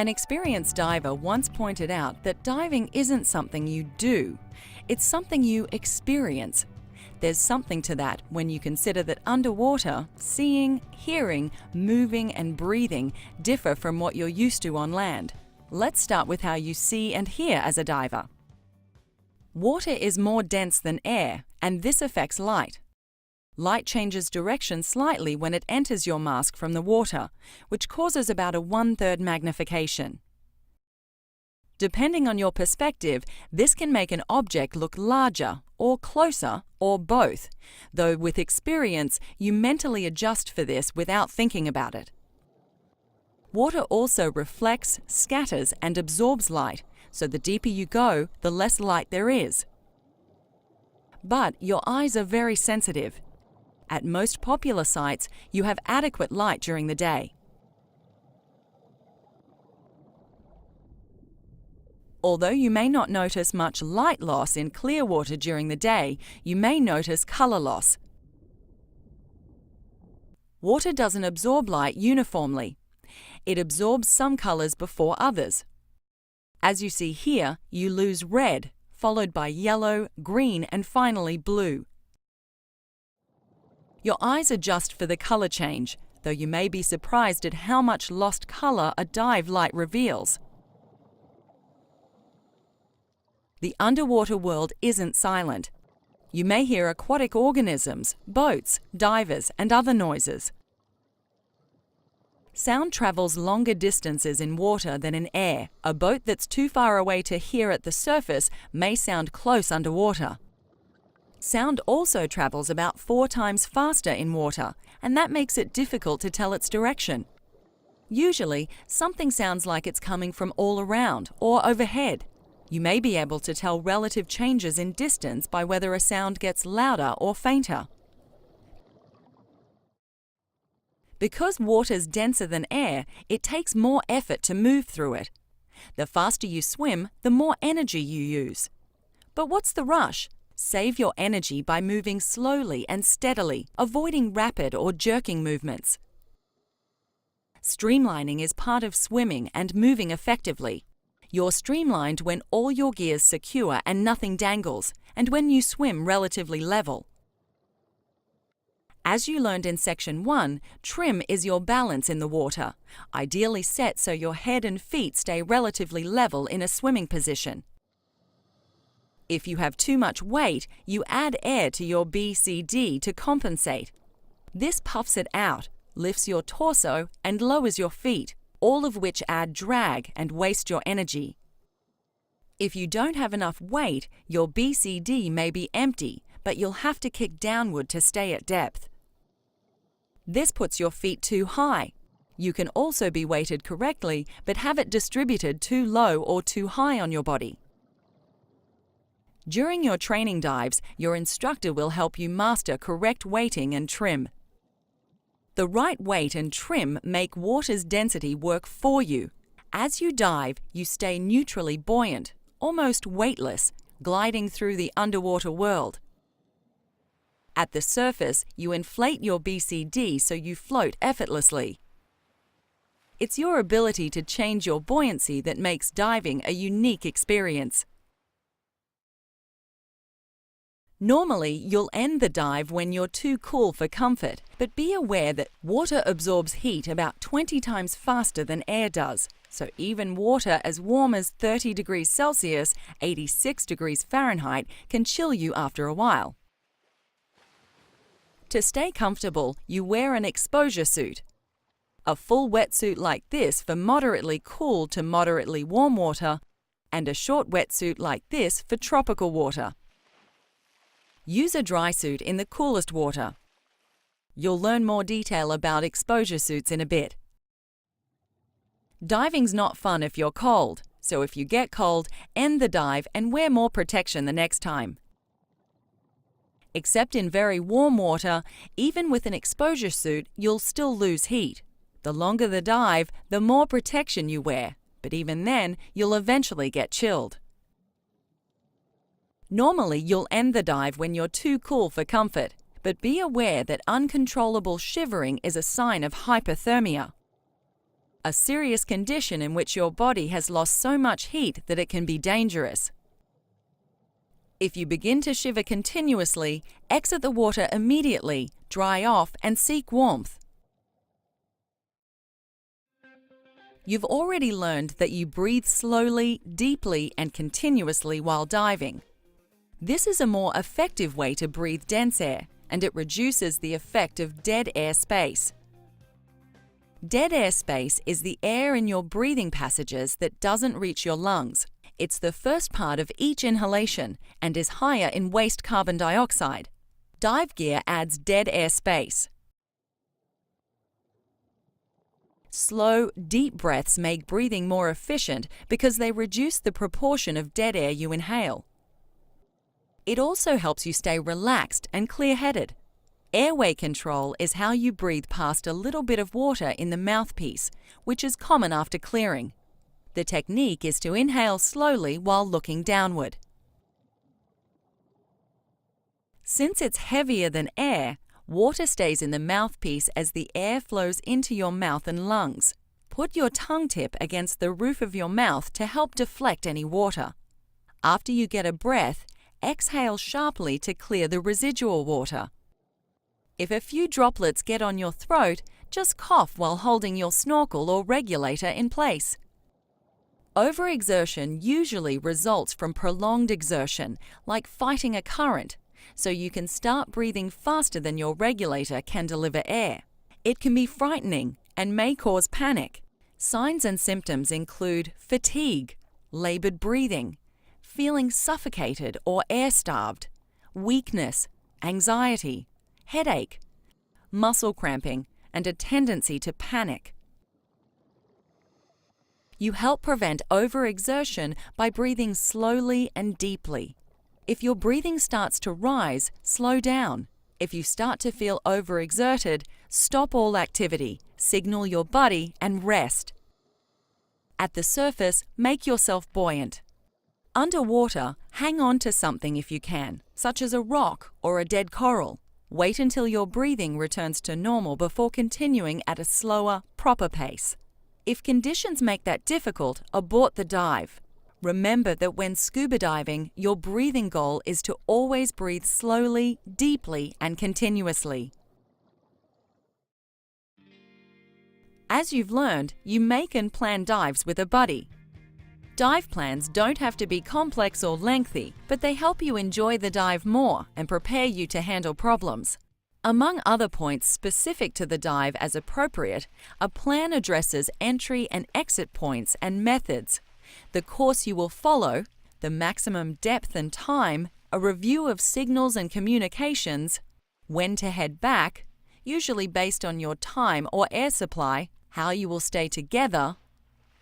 An experienced diver once pointed out that diving isn't something you do, it's something you experience. There's something to that when you consider that underwater, seeing, hearing, moving and breathing differ from what you're used to on land. Let's start with how you see and hear as a diver. Water is more dense than air, and this affects light. Light changes direction slightly when it enters your mask from the water, which causes about a 1/3 magnification. Depending on your perspective, this can make an object look larger, or closer, or both, though with experience, you mentally adjust for this without thinking about it. Water also reflects, scatters, and absorbs light, so the deeper you go, the less light there is. But your eyes are very sensitive. At most popular sites, you have adequate light during the day. Although you may not notice much light loss in clear water during the day, you may notice color loss. Water doesn't absorb light uniformly. It absorbs some colors before others. As you see here, you lose red, followed by yellow, green, and finally blue. Your eyes adjust for the color change, though you may be surprised at how much lost color a dive light reveals. The underwater world isn't silent. You may hear aquatic organisms, boats, divers, and other noises. Sound travels longer distances in water than in air. A boat that's too far away to hear at the surface may sound close underwater. Sound also travels about 4 times faster in water, and that makes it difficult to tell its direction. Usually, something sounds like it's coming from all around or overhead. You may be able to tell relative changes in distance by whether a sound gets louder or fainter. Because water's denser than air, it takes more effort to move through it. The faster you swim, the more energy you use. But what's the rush? Save your energy by moving slowly and steadily, avoiding rapid or jerking movements. Streamlining is part of swimming and moving effectively. You're streamlined when all your gear's secure and nothing dangles, and when you swim relatively level. As you learned in Section 1, trim is your balance in the water, ideally set so your head and feet stay relatively level in a swimming position. If you have too much weight, you add air to your BCD to compensate. This puffs it out, lifts your torso, and lowers your feet, all of which add drag and waste your energy. If you don't have enough weight, your BCD may be empty, but you'll have to kick downward to stay at depth. This puts your feet too high. You can also be weighted correctly, but have it distributed too low or too high on your body. During your training dives, your instructor will help you master correct weighting and trim. The right weight and trim make water's density work for you. As you dive, you stay neutrally buoyant, almost weightless, gliding through the underwater world. At the surface, you inflate your BCD so you float effortlessly. It's your ability to change your buoyancy that makes diving a unique experience. Normally, you'll end the dive when you're too cool for comfort, but be aware that water absorbs heat about 20 times faster than air does, so even water as warm as 30 degrees Celsius, 86 degrees Fahrenheit, can chill you after a while. To stay comfortable, you wear an exposure suit. A full wetsuit like this for moderately cool to moderately warm water, and a short wetsuit like this for tropical water. Use a dry suit in the coolest water. You'll learn more detail about exposure suits in a bit. Diving's not fun if you're cold, so if you get cold, end the dive and wear more protection the next time. Except in very warm water, even with an exposure suit, you'll still lose heat. The longer the dive, the more protection you wear, but even then, you'll eventually get chilled. Normally, you'll end the dive when you're too cool for comfort, but be aware that uncontrollable shivering is a sign of hypothermia. a serious condition in which your body has lost so much heat that it can be dangerous. If you begin to shiver continuously, exit the water immediately, dry off, and seek warmth. You've already learned that you breathe slowly, deeply, and continuously while diving. This is a more effective way to breathe dense air, and it reduces the effect of dead air space. Dead air space is the air in your breathing passages that doesn't reach your lungs. It's the first part of each inhalation and is higher in waste carbon dioxide. Dive gear adds dead air space. Slow, deep breaths make breathing more efficient because they reduce the proportion of dead air you inhale. It also helps you stay relaxed and clear-headed. Airway control is how you breathe past a little bit of water in the mouthpiece, which is common after clearing. The technique is to inhale slowly while looking downward. Since it's heavier than air, water stays in the mouthpiece as the air flows into your mouth and lungs. Put your tongue tip against the roof of your mouth to help deflect any water. After you get a breath, exhale sharply to clear the residual water. If a few droplets get on your throat, just cough while holding your snorkel or regulator in place. Overexertion usually results from prolonged exertion, like fighting a current, so you can start breathing faster than your regulator can deliver air. It can be frightening and may cause panic. Signs and symptoms include fatigue, labored breathing, feeling suffocated or air-starved, weakness, anxiety, headache, muscle cramping, and a tendency to panic. You help prevent overexertion by breathing slowly and deeply. If your breathing starts to rise, slow down. If you start to feel overexerted, stop all activity, signal your body, and rest. At the surface, make yourself buoyant. Underwater, hang on to something if you can, such as a rock or a dead coral. Wait until your breathing returns to normal before continuing at a slower, proper pace. If conditions make that difficult, abort the dive. Remember that when scuba diving, your breathing goal is to always breathe slowly, deeply, and continuously. As you've learned, you make and plan dives with a buddy. Dive plans don't have to be complex or lengthy, but they help you enjoy the dive more and prepare you to handle problems. Among other points specific to the dive as appropriate, a plan addresses entry and exit points and methods, the course you will follow, the maximum depth and time, a review of signals and communications, when to head back, usually based on your time or air supply, how you will stay together,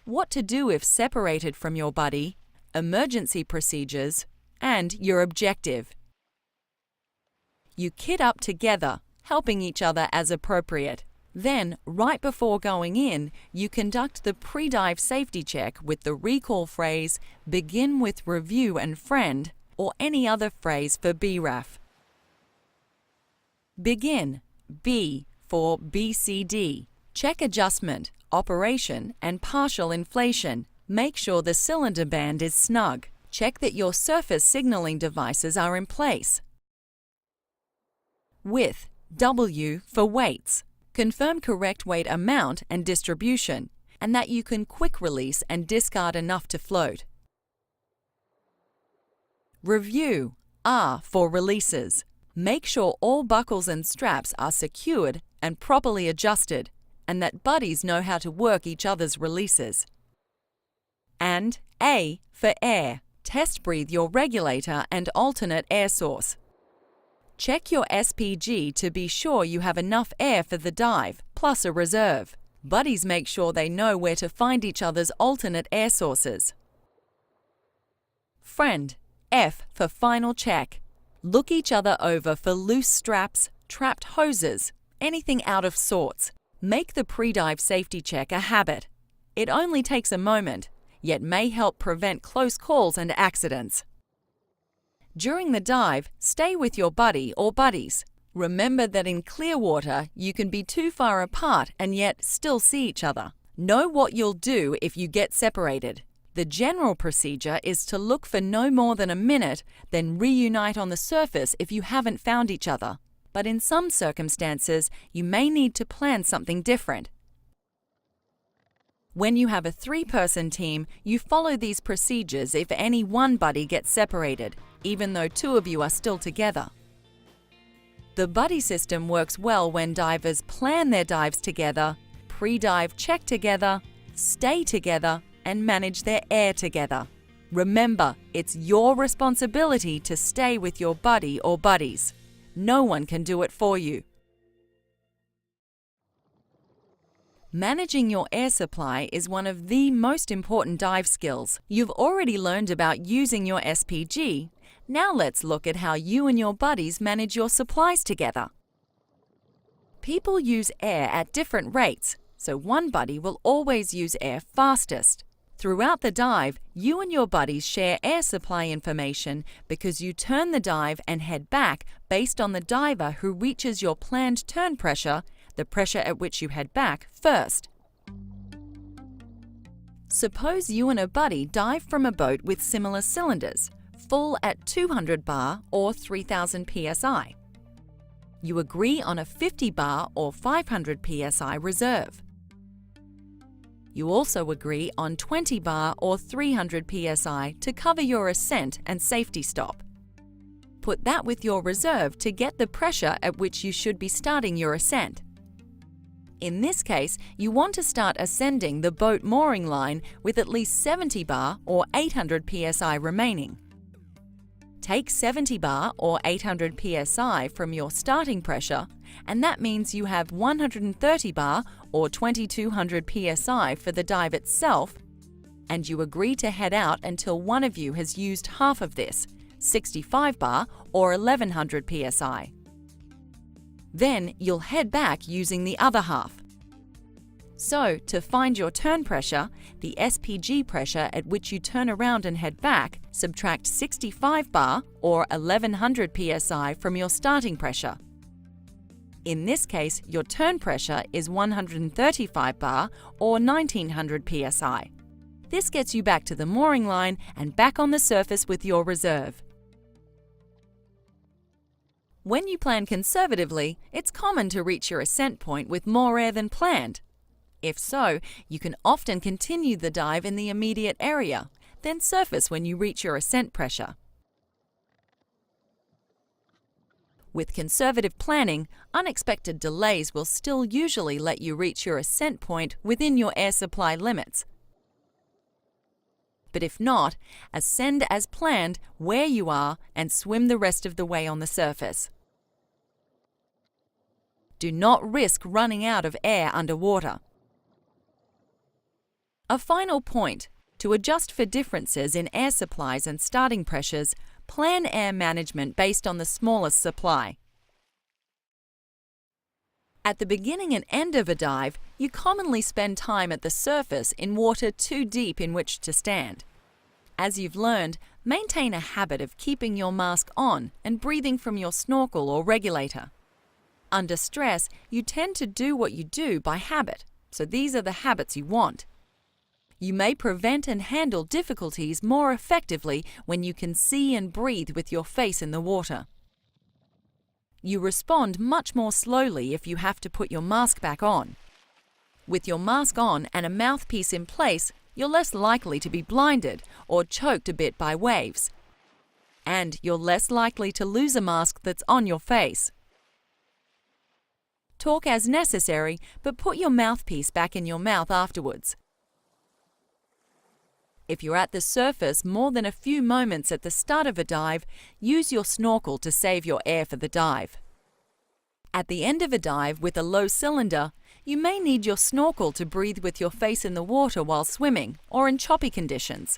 what to do if separated from your buddy, emergency procedures, and your objective. You kit up together, helping each other as appropriate. Then, right before going in, you conduct the pre-dive safety check with the recall phrase, "Begin with review and friend," or any other phrase for BRAF. Begin, B for BCD. Check adjustment, operation, and partial inflation. Make sure the cylinder band is snug. Check that your surface signaling devices are in place. With, W for weights. Confirm correct weight amount and distribution, and that you can quick release and discard enough to float. Review, R for releases. Make sure all buckles and straps are secured and properly adjusted, and that buddies know how to work each other's releases. And A for air. Test breathe your regulator and alternate air source. Check your SPG to be sure you have enough air for the dive, plus a reserve. Buddies make sure they know where to find each other's alternate air sources. Friend, F for final check. Look each other over for loose straps, trapped hoses, anything out of sorts. Make the pre-dive safety check a habit. It only takes a moment, yet may help prevent close calls and accidents. During the dive, stay with your buddy or buddies. Remember that in clear water, you can be too far apart and yet still see each other. Know what you'll do if you get separated. The general procedure is to look for no more than a minute, then reunite on the surface if you haven't found each other. But in some circumstances, you may need to plan something different. When you have a 3-person team, you follow these procedures if any one buddy gets separated, even though 2 of you are still together. The buddy system works well when divers plan their dives together, pre-dive check together, stay together, and manage their air together. Remember, it's your responsibility to stay with your buddy or buddies. No one can do it for you. Managing your air supply is one of the most important dive skills. You've already learned about using your SPG. Now let's look at how you and your buddies manage your supplies together. People use air at different rates, so one buddy will always use air fastest. Throughout the dive, you and your buddies share air supply information because you turn the dive and head back based on the diver who reaches your planned turn pressure, the pressure at which you head back, first. Suppose you and a buddy dive from a boat with similar cylinders, full at 200 bar or 3000 psi. You agree on a 50 bar or 500 psi reserve. You also agree on 20 bar or 300 psi to cover your ascent and safety stop. Put that with your reserve to get the pressure at which you should be starting your ascent. In this case, you want to start ascending the boat mooring line with at least 70 bar or 800 psi remaining. Take 70 bar or 800 psi from your starting pressure, and that means you have 130 bar or 2200 psi for the dive itself, and you agree to head out until one of you has used half of this, 65 bar or 1100 psi. Then you'll head back using the other half. So, to find your turn pressure, the SPG pressure at which you turn around and head back, subtract 65 bar or 1100 psi from your starting pressure. In this case, your turn pressure is 135 bar or 1900 psi. This gets you back to the mooring line and back on the surface with your reserve. When you plan conservatively, it's common to reach your ascent point with more air than planned. If so, you can often continue the dive in the immediate area, then surface when you reach your ascent pressure. With conservative planning, unexpected delays will still usually let you reach your ascent point within your air supply limits. But if not, ascend as planned where you are and swim the rest of the way on the surface. Do not risk running out of air underwater. A final point. To adjust for differences in air supplies and starting pressures, plan air management based on the smallest supply. At the beginning and end of a dive, you commonly spend time at the surface in water too deep in which to stand. As you've learned, maintain a habit of keeping your mask on and breathing from your snorkel or regulator. Under stress, you tend to do what you do by habit, so these are the habits you want. You may prevent and handle difficulties more effectively when you can see and breathe with your face in the water. You respond much more slowly if you have to put your mask back on. With your mask on and a mouthpiece in place, you're less likely to be blinded or choked a bit by waves. And you're less likely to lose a mask that's on your face. Talk as necessary, but put your mouthpiece back in your mouth afterwards. If you're at the surface more than a few moments at the start of a dive, use your snorkel to save your air for the dive. At the end of a dive with a low cylinder, you may need your snorkel to breathe with your face in the water while swimming or in choppy conditions.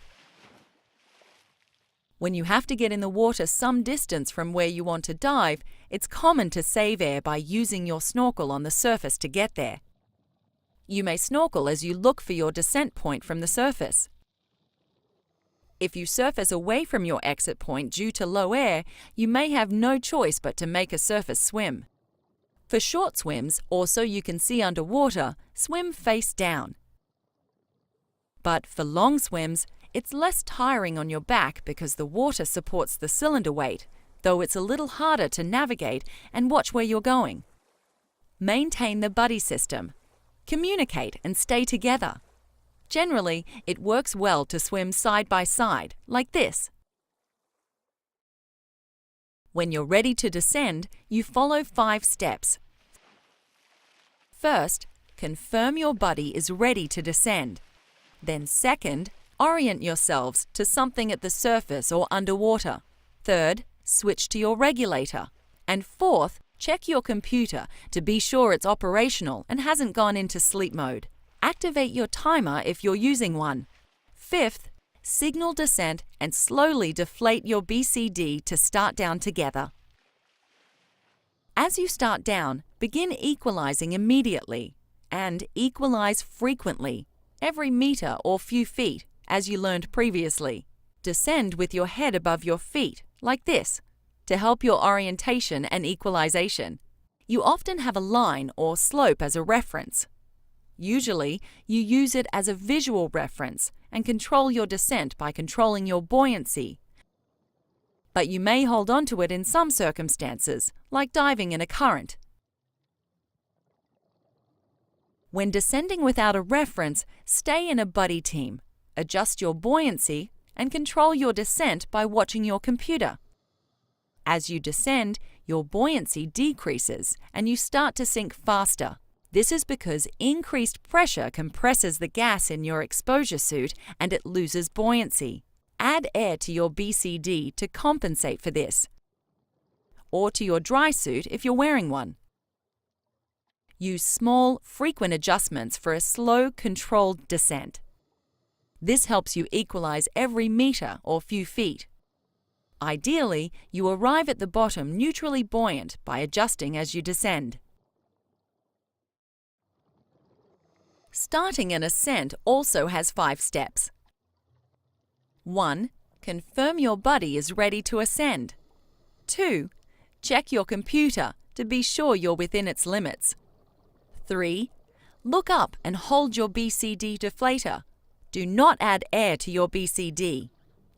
When you have to get in the water some distance from where you want to dive, it's common to save air by using your snorkel on the surface to get there. You may snorkel as you look for your descent point from the surface. If you surface away from your exit point due to low air, you may have no choice but to make a surface swim. For short swims, or so you can see underwater, swim face down. But for long swims, it's less tiring on your back because the water supports the cylinder weight, though it's a little harder to navigate and watch where you're going. Maintain the buddy system. Communicate and stay together. Generally, it works well to swim side by side, like this. When you're ready to descend, you follow 5 steps. First, confirm your buddy is ready to descend. Then second, orient yourselves to something at the surface or underwater. Third, switch to your regulator. And fourth, check your computer to be sure it's operational and hasn't gone into sleep mode. Activate your timer if you're using one. Fifth, signal descent and slowly deflate your BCD to start down together. As you start down, begin equalizing immediately and equalize frequently, every meter or few feet, as you learned previously. Descend with your head above your feet, like this, to help your orientation and equalization. You often have a line or slope as a reference. Usually, you use it as a visual reference and control your descent by controlling your buoyancy. But you may hold on to it in some circumstances, like diving in a current. When descending without a reference, stay in a buddy team, adjust your buoyancy, and control your descent by watching your computer. As you descend, your buoyancy decreases and you start to sink faster. This is because increased pressure compresses the gas in your exposure suit and it loses buoyancy. Add air to your BCD to compensate for this, or to your dry suit if you're wearing one. Use small, frequent adjustments for a slow, controlled descent. This helps you equalize every meter or few feet. Ideally, you arrive at the bottom neutrally buoyant by adjusting as you descend. Starting an ascent also has 5 steps. 1. Confirm your buddy is ready to ascend. 2. Check your computer to be sure you're within its limits. 3. Look up and hold your BCD deflator. Do not add air to your BCD.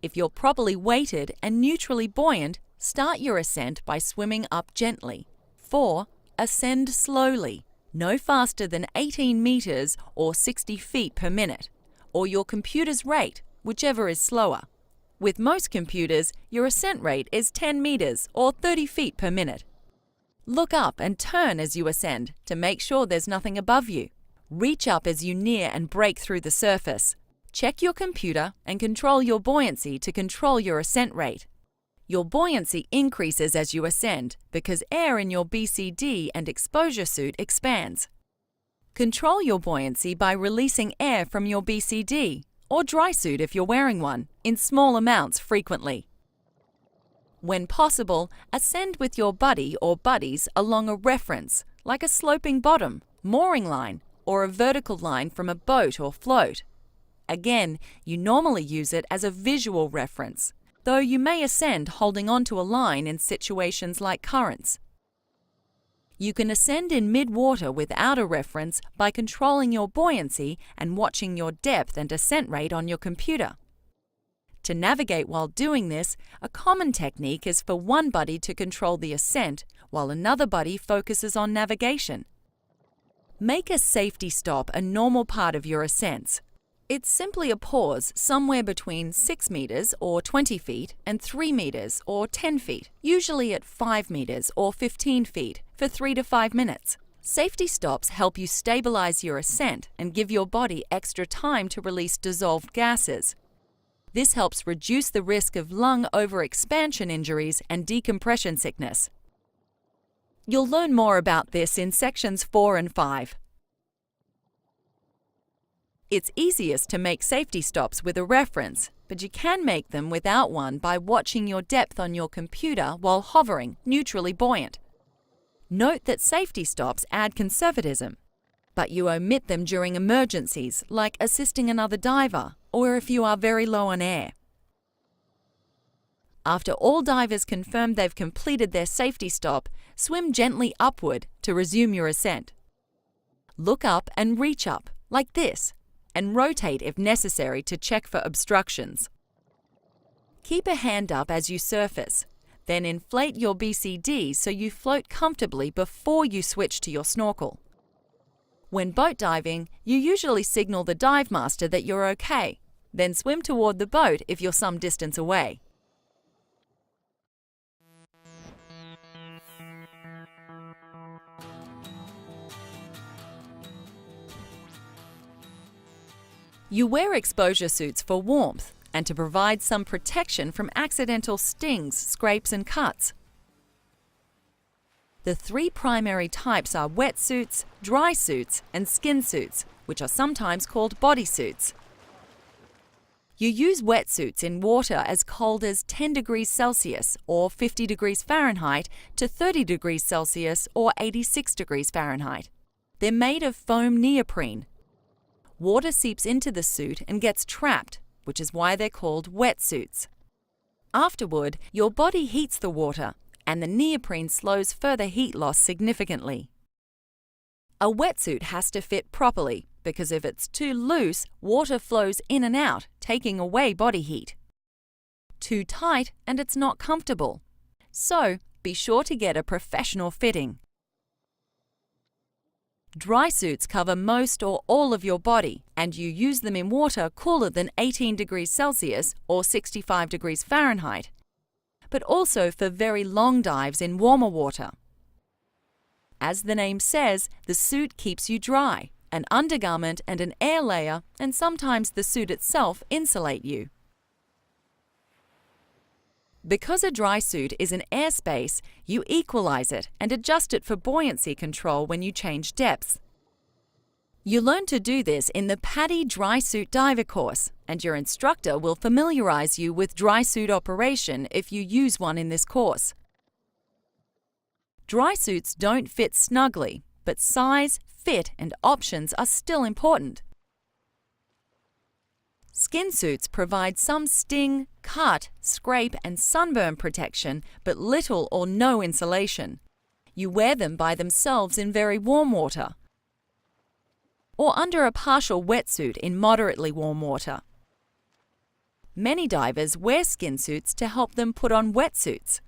If you're properly weighted and neutrally buoyant, start your ascent by swimming up gently. 4. Ascend slowly, no faster than 18 meters or 60 feet per minute, or your computer's rate, whichever is slower. With most computers, your ascent rate is 10 meters or 30 feet per minute. Look up and turn as you ascend to make sure there's nothing above you. Reach up as you near and break through the surface. Check your computer and control your buoyancy to control your ascent rate. Your buoyancy increases as you ascend because air in your BCD and exposure suit expands. Control your buoyancy by releasing air from your BCD or dry suit if you're wearing one, in small amounts frequently. When possible, ascend with your buddy or buddies along a reference, like a sloping bottom, mooring line, or a vertical line from a boat or float. Again, you normally use it as a visual reference, though you may ascend holding onto a line in situations like currents. You can ascend in mid-water without a reference by controlling your buoyancy and watching your depth and descent rate on your computer. To navigate while doing this, a common technique is for one buddy to control the ascent while another buddy focuses on navigation. Make a safety stop a normal part of your ascents. It's simply a pause somewhere between 6 meters or 20 feet and 3 meters or 10 feet, usually at 5 meters or 15 feet, for 3 to 5 minutes. Safety stops help you stabilize your ascent and give your body extra time to release dissolved gases. This helps reduce the risk of lung overexpansion injuries and decompression sickness. You'll learn more about this in sections 4 and 5. It's easiest to make safety stops with a reference, but you can make them without one by watching your depth on your computer while hovering, neutrally buoyant. Note that safety stops add conservatism, but you omit them during emergencies like assisting another diver or if you are very low on air. After all divers confirm they've completed their safety stop, swim gently upward to resume your ascent. Look up and reach up, like this, and rotate if necessary to check for obstructions. Keep a hand up as you surface, then inflate your BCD so you float comfortably before you switch to your snorkel. When boat diving, you usually signal the dive master that you're okay, then swim toward the boat if you're some distance away. You wear exposure suits for warmth and to provide some protection from accidental stings, scrapes, and cuts. The three primary types are wetsuits, dry suits, and skin suits, which are sometimes called bodysuits. You use wetsuits in water as cold as 10 degrees Celsius or 50 degrees Fahrenheit to 30 degrees Celsius or 86 degrees Fahrenheit. They're made of foam neoprene. Water seeps into the suit and gets trapped, which is why they're called wetsuits. Afterward, your body heats the water, and the neoprene slows further heat loss significantly. A wetsuit has to fit properly because if it's too loose, water flows in and out, taking away body heat. Too tight and it's not comfortable. So, be sure to get a professional fitting. Dry suits cover most or all of your body, and you use them in water cooler than 18 degrees Celsius or 65 degrees Fahrenheit, but also for very long dives in warmer water. As the name says, the suit keeps you dry. An undergarment and an air layer, and sometimes the suit itself, insulate you. Because a dry suit is an airspace, you equalize it and adjust it for buoyancy control when you change depths. You learn to do this in the PADI Dry Suit Diver course, and your instructor will familiarize you with dry suit operation if you use one in this course. Dry suits don't fit snugly, but size, fit, and options are still important. Skin suits provide some sting, cut, scrape, and sunburn protection, but little or no insulation. You wear them by themselves in very warm water, or under a partial wetsuit in moderately warm water. Many divers wear skin suits to help them put on wetsuits.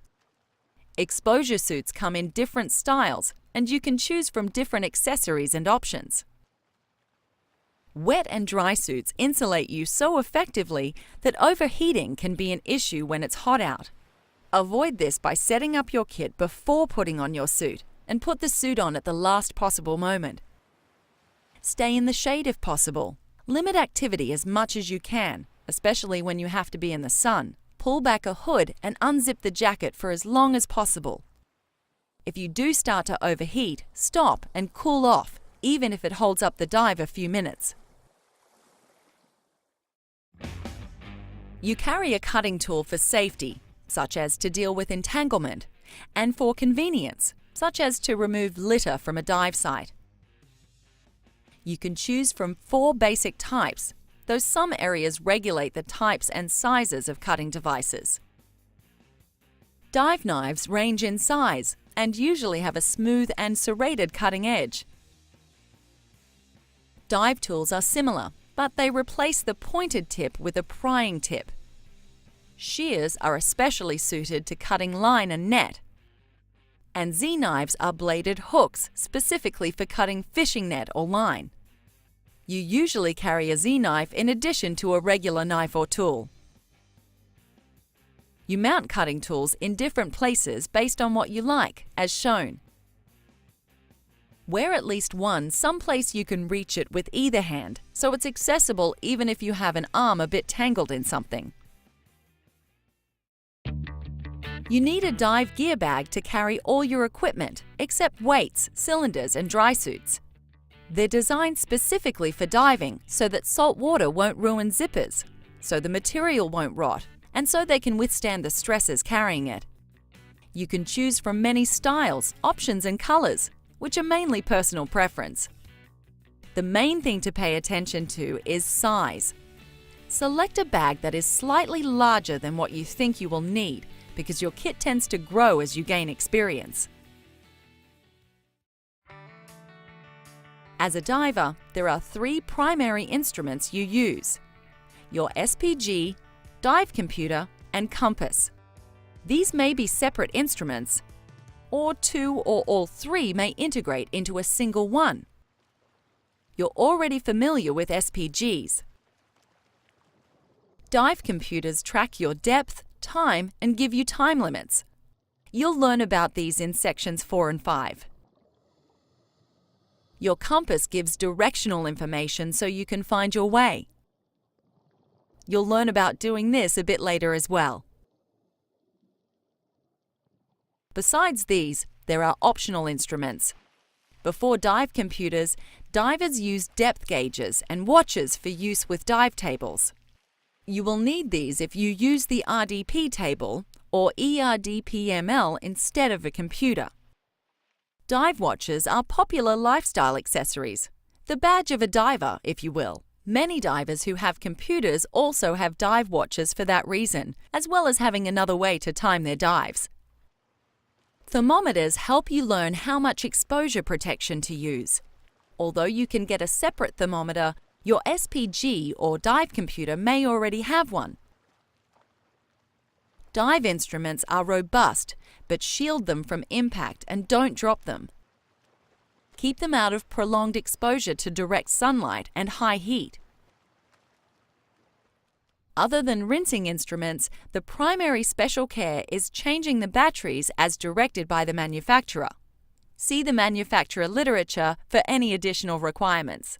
Exposure suits come in different styles, and you can choose from different accessories and options. Wet and dry suits insulate you so effectively that overheating can be an issue when it's hot out. Avoid this by setting up your kit before putting on your suit, and put the suit on at the last possible moment. Stay in the shade if possible. Limit activity as much as you can, especially when you have to be in the sun. Pull back a hood and unzip the jacket for as long as possible. If you do start to overheat, stop and cool off, even if it holds up the dive a few minutes. You carry a cutting tool for safety, such as to deal with entanglement, and for convenience, such as to remove litter from a dive site. You can choose from 4 basic types, though some areas regulate the types and sizes of cutting devices. Dive knives range in size and usually have a smooth and serrated cutting edge. Dive tools are similar, but they replace the pointed tip with a prying tip. Shears are especially suited to cutting line and net. And Z-knives are bladed hooks specifically for cutting fishing net or line. You usually carry a Z-knife in addition to a regular knife or tool. You mount cutting tools in different places based on what you like, as shown. Wear at least one someplace you can reach it with either hand, so it's accessible even if you have an arm a bit tangled in something. You need a dive gear bag to carry all your equipment, except weights, cylinders, and dry suits. They're designed specifically for diving so that salt water won't ruin zippers, so the material won't rot, and so they can withstand the stresses carrying it. You can choose from many styles, options, and colors, which are mainly personal preference. The main thing to pay attention to is size. Select a bag that is slightly larger than what you think you will need, because your kit tends to grow as you gain experience. As a diver, there are 3 primary instruments you use: your SPG, dive computer, and compass. These may be separate instruments, or 2 or all 3 may integrate into a single one. You're already familiar with SPGs. Dive computers track your depth, time, and give you time limits. You'll learn about these in sections 4 and 5. Your compass gives directional information so you can find your way. You'll learn about doing this a bit later as well. Besides these, there are optional instruments. Before dive computers, divers use depth gauges and watches for use with dive tables. You will need these if you use the RDP table or ERDPML instead of a computer. Dive watches are popular lifestyle accessories, the badge of a diver, if you will. Many divers who have computers also have dive watches for that reason, as well as having another way to time their dives. Thermometers help you learn how much exposure protection to use. Although you can get a separate thermometer, your SPG or dive computer may already have one. Dive instruments are robust, but shield them from impact and don't drop them. Keep them out of prolonged exposure to direct sunlight and high heat. Other than rinsing instruments, the primary special care is changing the batteries as directed by the manufacturer. See the manufacturer literature for any additional requirements.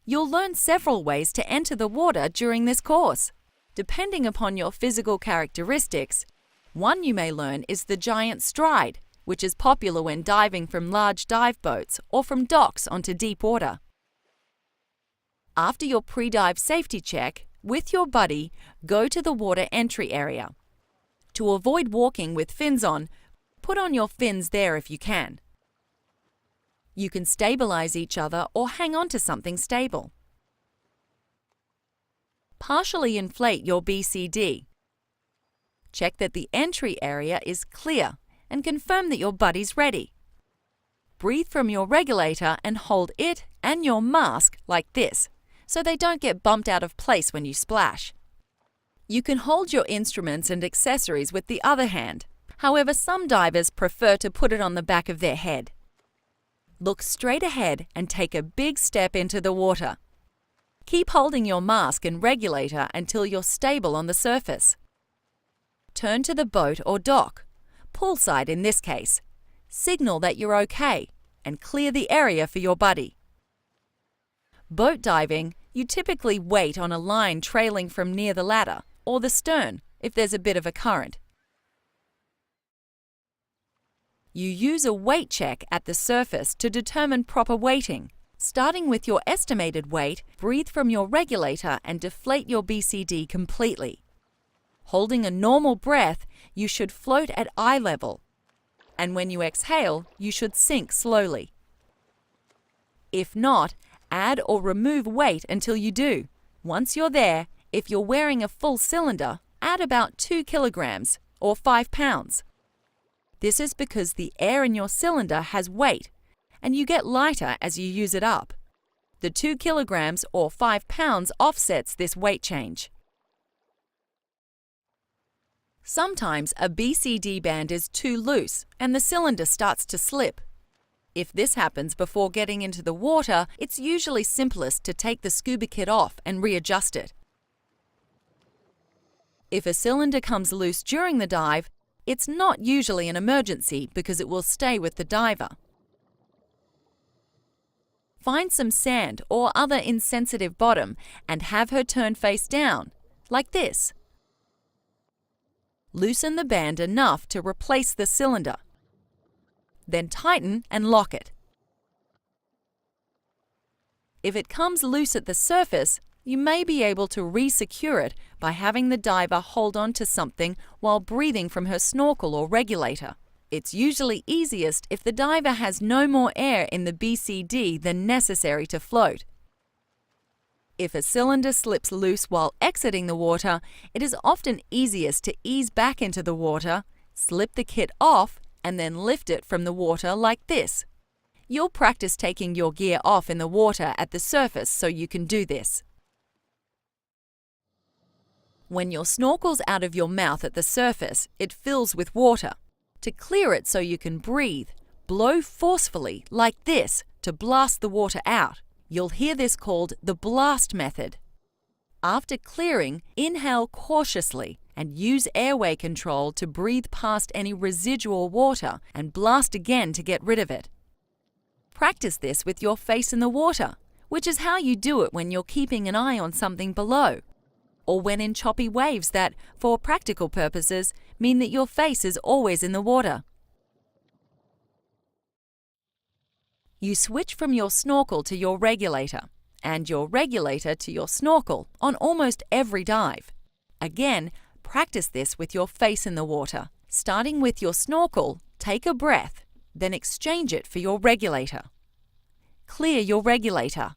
You'll learn several ways to enter the water during this course. Depending upon your physical characteristics, one you may learn is the giant stride, which is popular when diving from large dive boats or from docks onto deep water. After your pre-dive safety check, with your buddy, go to the water entry area. To avoid walking with fins on, put on your fins there if you can. You can stabilize each other or hang on to something stable. Partially inflate your BCD. Check that the entry area is clear and confirm that your buddy's ready. Breathe from your regulator and hold it and your mask like this, so they don't get bumped out of place when you splash. You can hold your instruments and accessories with the other hand. However, some divers prefer to put it on the back of their head. Look straight ahead and take a big step into the water. Keep holding your mask and regulator until you're stable on the surface. Turn to the boat or dock, poolside in this case. Signal that you're okay and clear the area for your buddy. Boat diving, you typically wait on a line trailing from near the ladder or the stern if there's a bit of a current. You use a weight check at the surface to determine proper weighting. Starting with your estimated weight, breathe from your regulator and deflate your BCD completely. Holding a normal breath, you should float at eye level, and when you exhale, you should sink slowly. If not, add or remove weight until you do. Once you're there, if you're wearing a full cylinder, add about 2 kilograms or 5 pounds. This is because the air in your cylinder has weight, and you get lighter as you use it up. The 2 kilograms or 5 pounds offsets this weight change. Sometimes a BCD band is too loose and the cylinder starts to slip. If this happens before getting into the water, it's usually simplest to take the scuba kit off and readjust it. If a cylinder comes loose during the dive, it's not usually an emergency because it will stay with the diver. Find some sand or other insensitive bottom and have her turn face down, like this. Loosen the band enough to replace the cylinder. Then tighten and lock it. If it comes loose at the surface, you may be able to re-secure it by having the diver hold on to something while breathing from her snorkel or regulator. It's usually easiest if the diver has no more air in the BCD than necessary to float. If a cylinder slips loose while exiting the water, it is often easiest to ease back into the water, slip the kit off, and then lift it from the water like this. You'll practice taking your gear off in the water at the surface so you can do this. When your snorkel's out of your mouth at the surface, it fills with water. To clear it so you can breathe, blow forcefully like this to blast the water out. You'll hear this called the blast method. After clearing, inhale cautiously and use airway control to breathe past any residual water and blast again to get rid of it. Practice this with your face in the water, which is how you do it when you're keeping an eye on something below, or when in choppy waves that, for practical purposes, mean that your face is always in the water. You switch from your snorkel to your regulator, and your regulator to your snorkel on almost every dive. Again, practice this with your face in the water. Starting with your snorkel, take a breath, then exchange it for your regulator. Clear your regulator.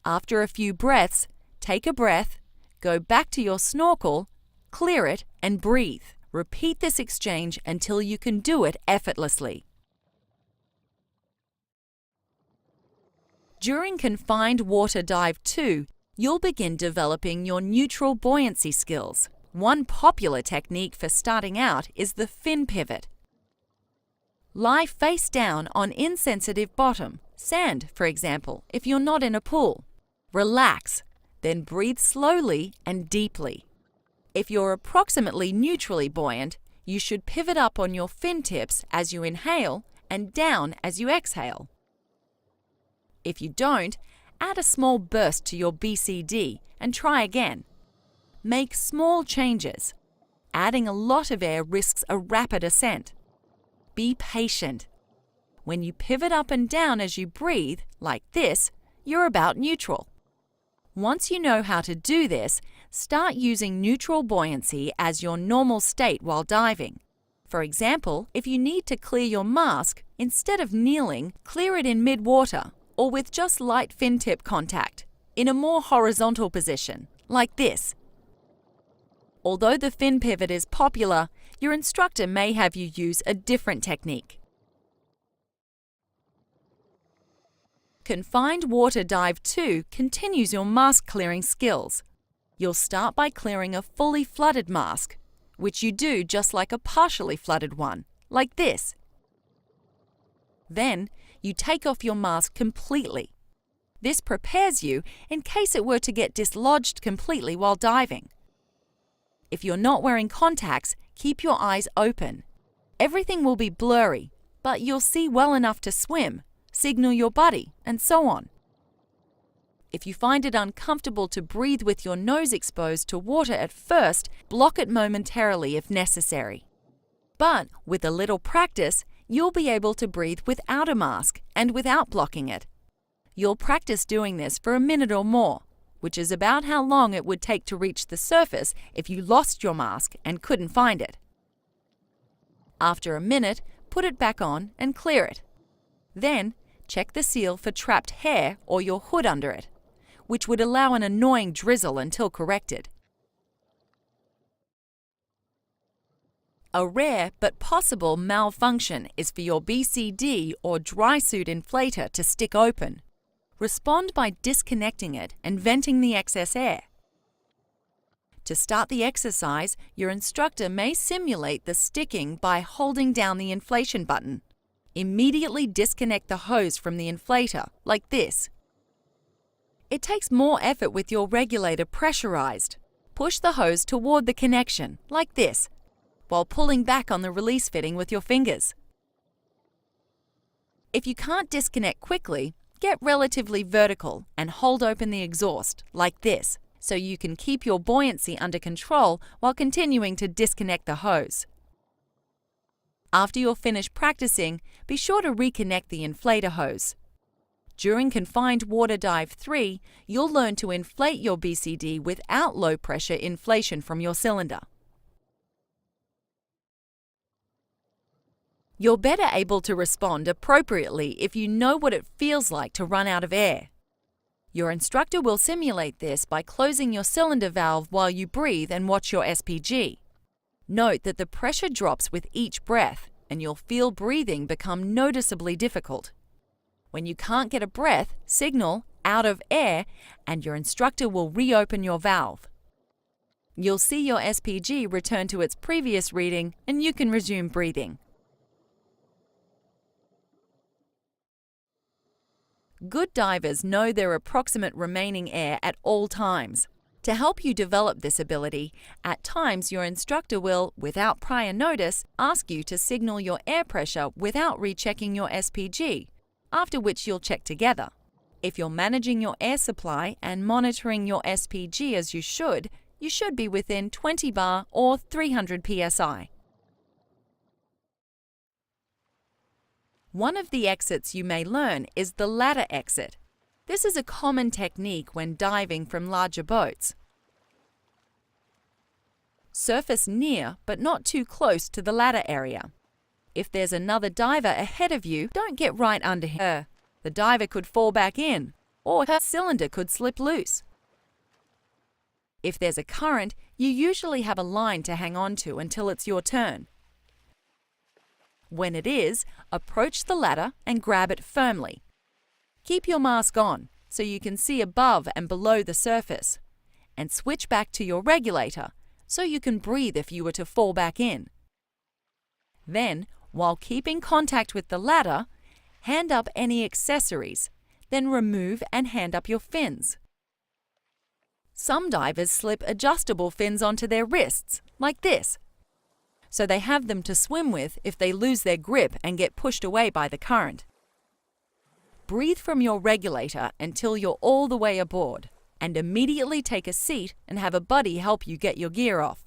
After a few breaths, take a breath, go back to your snorkel, clear it, and breathe. Repeat this exchange until you can do it effortlessly. During Confined Water Dive 2, you'll begin developing your neutral buoyancy skills. One popular technique for starting out is the fin pivot. Lie face down on insensitive bottom, sand for example, if you're not in a pool. Relax, then breathe slowly and deeply. If you're approximately neutrally buoyant, you should pivot up on your fin tips as you inhale and down as you exhale. If you don't, add a small burst to your BCD and try again. Make small changes. Adding a lot of air risks a rapid ascent. Be patient. When you pivot up and down as you breathe, like this, you're about neutral. Once you know how to do this, start using neutral buoyancy as your normal state while diving. For example, if you need to clear your mask, instead of kneeling, clear it in mid-water or with just light fin tip contact, in a more horizontal position, like this. Although the fin pivot is popular, your instructor may have you use a different technique. Confined Water Dive 2 continues your mask clearing skills. You'll start by clearing a fully flooded mask, which you do just like a partially flooded one, like this. Then, you take off your mask completely. This prepares you in case it were to get dislodged completely while diving. If you're not wearing contacts, keep your eyes open. Everything will be blurry, but you'll see well enough to swim, signal your buddy, and so on. If you find it uncomfortable to breathe with your nose exposed to water at first, block it momentarily if necessary. But with a little practice, you'll be able to breathe without a mask and without blocking it. You'll practice doing this for a minute or more, which is about how long it would take to reach the surface if you lost your mask and couldn't find it. After a minute, put it back on and clear it. Then, check the seal for trapped hair or your hood under it, which would allow an annoying drizzle until corrected. A rare but possible malfunction is for your BCD or dry suit inflator to stick open. Respond by disconnecting it and venting the excess air. To start the exercise, your instructor may simulate the sticking by holding down the inflation button. Immediately disconnect the hose from the inflator, like this. It takes more effort with your regulator pressurized. Push the hose toward the connection, like this, while pulling back on the release fitting with your fingers. If you can't disconnect quickly, get relatively vertical and hold open the exhaust, like this, so you can keep your buoyancy under control while continuing to disconnect the hose. After you're finished practicing, be sure to reconnect the inflator hose. During Confined Water Dive 3, you'll learn to inflate your BCD without low-pressure inflation from your cylinder. You're better able to respond appropriately if you know what it feels like to run out of air. Your instructor will simulate this by closing your cylinder valve while you breathe and watch your SPG. Note that the pressure drops with each breath, and you'll feel breathing become noticeably difficult. When you can't get a breath, signal out of air, and your instructor will reopen your valve. You'll see your SPG return to its previous reading, and you can resume breathing. Good divers know their approximate remaining air at all times. To help you develop this ability, at times your instructor will, without prior notice, ask you to signal your air pressure without rechecking your SPG, after which you'll check together. If you're managing your air supply and monitoring your SPG as you should be within 20 bar or 300 psi. One of the exits you may learn is the ladder exit. This is a common technique when diving from larger boats. Surface near but not too close to the ladder area. If there's another diver ahead of you, don't get right under her. The diver could fall back in, or her cylinder could slip loose. If there's a current, you usually have a line to hang on to until it's your turn. When it is, approach the ladder and grab it firmly. Keep your mask on so you can see above and below the surface, and switch back to your regulator so you can breathe if you were to fall back in. Then, while keeping contact with the ladder, hand up any accessories, then remove and hand up your fins. Some divers slip adjustable fins onto their wrists, like this, so they have them to swim with if they lose their grip and get pushed away by the current. Breathe from your regulator until you're all the way aboard, and immediately take a seat and have a buddy help you get your gear off.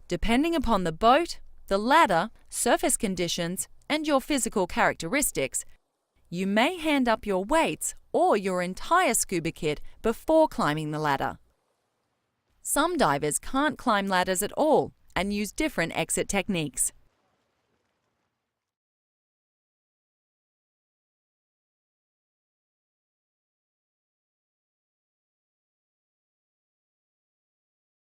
Depending upon the boat, the ladder, surface conditions, and your physical characteristics, you may hand up your weights or your entire scuba kit before climbing the ladder. Some divers can't climb ladders at all and use different exit techniques.